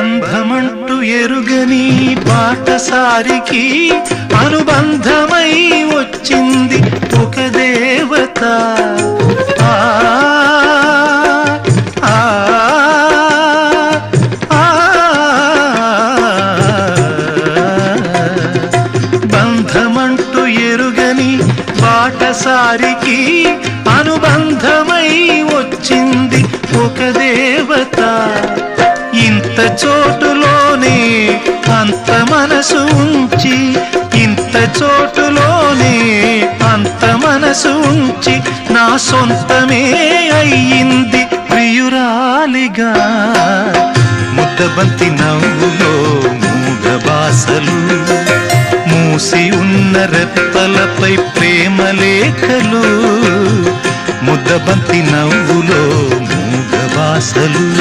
బంధమంటూ ఎరుగని బాటసారికి అనుబంధమై వచ్చింది ఒక దేవత. బంధమంటూ ఎరుగని బాటసారికి అనుబంధమై వచ్చింది ఒక దేవత. ఇంత చోటులోనే అంత మనసు ఉంచి, ఇంత చోటులోనే అంత మనసు ఉంచి నా సొంతమే అయ్యింది ప్రియురాలిగా. ముద్దబంతి నవ్వులో మూగ బాసలు, మూసి ఉన్న రెప్పలపై ప్రేమ లేఖలు. ముద్దబంతి నవ్వులో మూగ బాసలు.